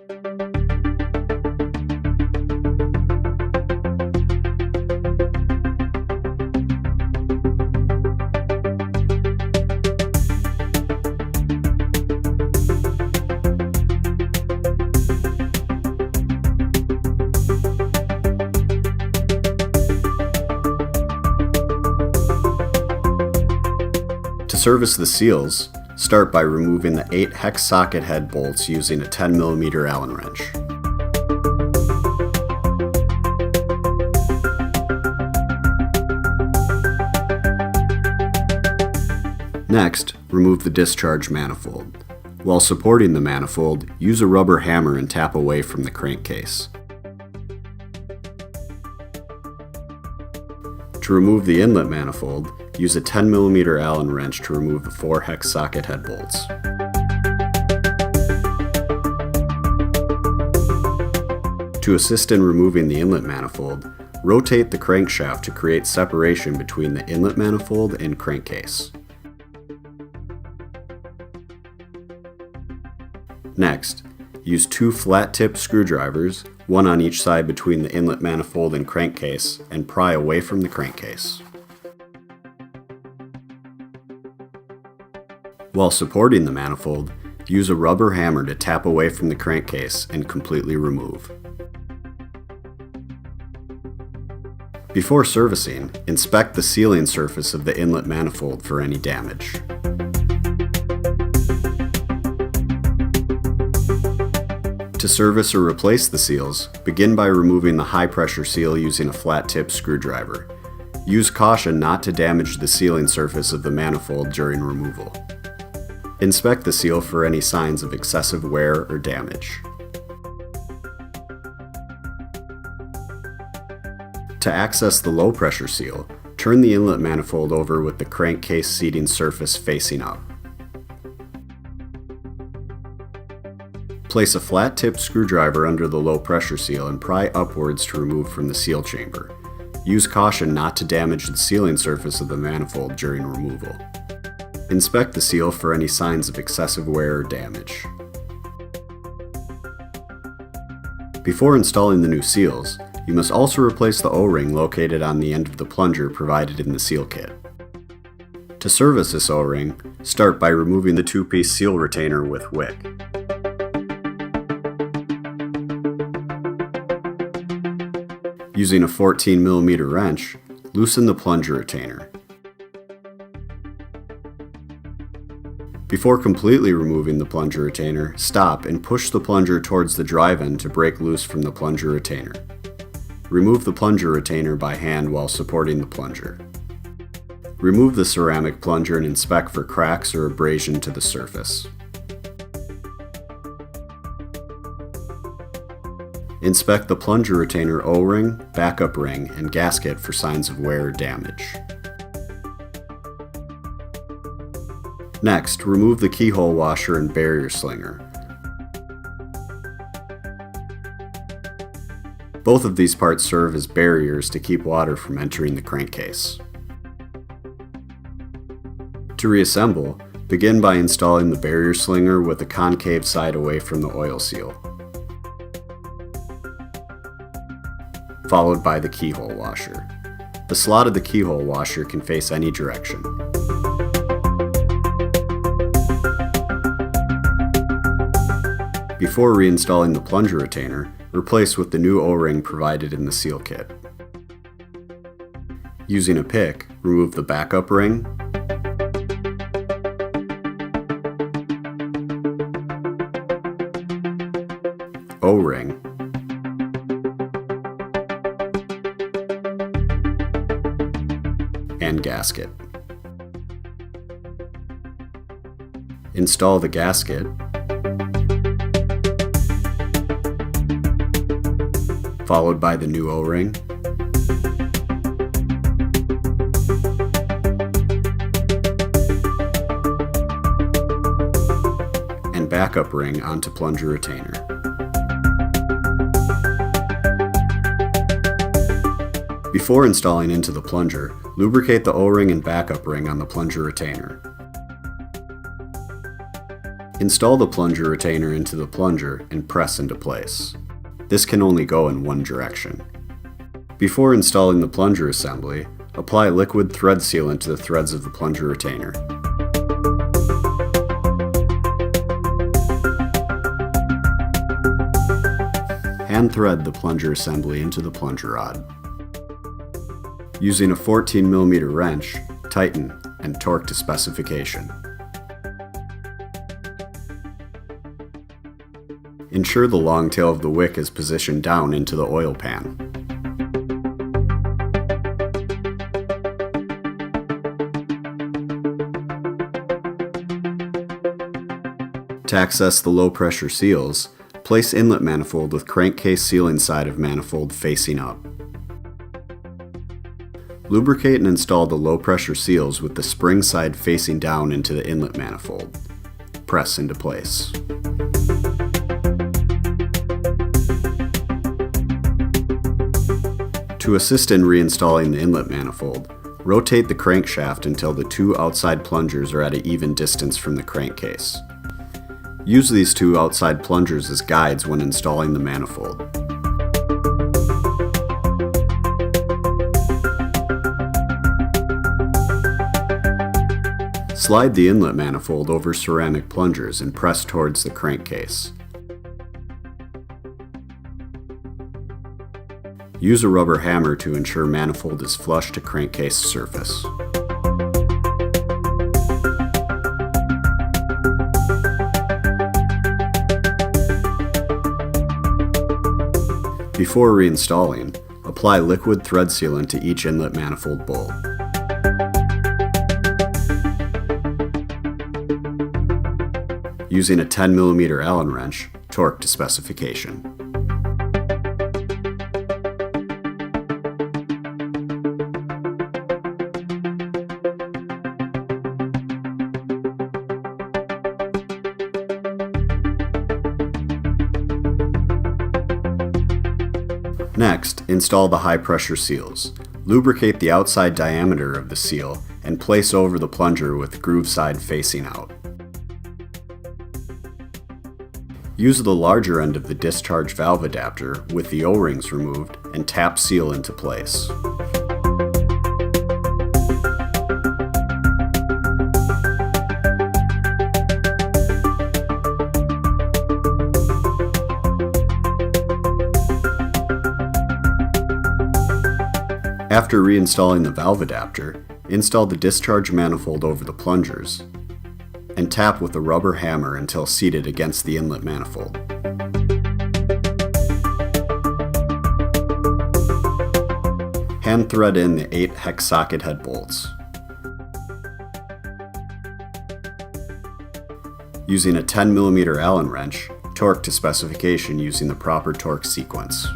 To service the seals, start by removing the 8 hex socket head bolts using a 10mm Allen wrench. Next, remove the discharge manifold. While supporting the manifold, use a rubber hammer and tap away from the crankcase. To remove the inlet manifold, use a 10mm Allen wrench to remove the 4 hex socket head bolts. To assist in removing the inlet manifold, rotate the crankshaft to create separation between the inlet manifold and crankcase. Next, use 2 flat-tip screwdrivers, one on each side between the inlet manifold and crankcase, and pry away from the crankcase. While supporting the manifold, use a rubber hammer to tap away from the crankcase and completely remove. Before servicing, inspect the sealing surface of the inlet manifold for any damage. To service or replace the seals, begin by removing the high-pressure seal using a flat-tip screwdriver. Use caution not to damage the sealing surface of the manifold during removal. Inspect the seal for any signs of excessive wear or damage. To access the low-pressure seal, turn the inlet manifold over with the crankcase seating surface facing up. Place a flat-tip screwdriver under the low-pressure seal and pry upwards to remove from the seal chamber. Use caution not to damage the sealing surface of the manifold during removal. Inspect the seal for any signs of excessive wear or damage. Before installing the new seals, you must also replace the O-ring located on the end of the plunger provided in the seal kit. To service this O-ring, start by removing the 2-piece seal retainer with wick. Using a 14mm wrench, loosen the plunger retainer. Before completely removing the plunger retainer, stop and push the plunger towards the drive end to break loose from the plunger retainer. Remove the plunger retainer by hand while supporting the plunger. Remove the ceramic plunger and inspect for cracks or abrasion to the surface. Inspect the plunger retainer O-ring, backup ring, and gasket for signs of wear or damage. Next, remove the keyhole washer and barrier slinger. Both of these parts serve as barriers to keep water from entering the crankcase. To reassemble, begin by installing the barrier slinger with the concave side away from the oil seal, followed by the keyhole washer. The slot of the keyhole washer can face any direction. Before reinstalling the plunger retainer, replace with the new O-ring provided in the seal kit. Using a pick, remove the backup ring, O-ring, and gasket. Install the gasket, followed by the new O-ring, and backup ring onto plunger retainer. Before installing into the plunger, lubricate the O-ring and backup ring on the plunger retainer. Install the plunger retainer into the plunger and press into place. This can only go in one direction. Before installing the plunger assembly, apply liquid thread sealant to the threads of the plunger retainer. Hand thread the plunger assembly into the plunger rod. Using a 14mm wrench, tighten and torque to specification. Ensure the long tail of the wick is positioned down into the oil pan. To access the low pressure seals, place inlet manifold with crankcase sealing side of manifold facing up. Lubricate and install the low pressure seals with the spring side facing down into the inlet manifold. Press into place. To assist in reinstalling the inlet manifold, rotate the crankshaft until the two outside plungers are at an even distance from the crankcase. Use these two outside plungers as guides when installing the manifold. Slide the inlet manifold over ceramic plungers and press towards the crankcase. Use a rubber hammer to ensure manifold is flush to crankcase surface. Before reinstalling, apply liquid thread sealant to each inlet manifold bolt. Using a 10mm Allen wrench, torque to specification. Next, install the high-pressure seals. Lubricate the outside diameter of the seal and place over the plunger with groove side facing out. Use the larger end of the discharge valve adapter with the O-rings removed and tap seal into place. After reinstalling the valve adapter, install the discharge manifold over the plungers and tap with a rubber hammer until seated against the inlet manifold. Hand thread in the 8 hex socket head bolts. Using a 10mm Allen wrench, torque to specification using the proper torque sequence.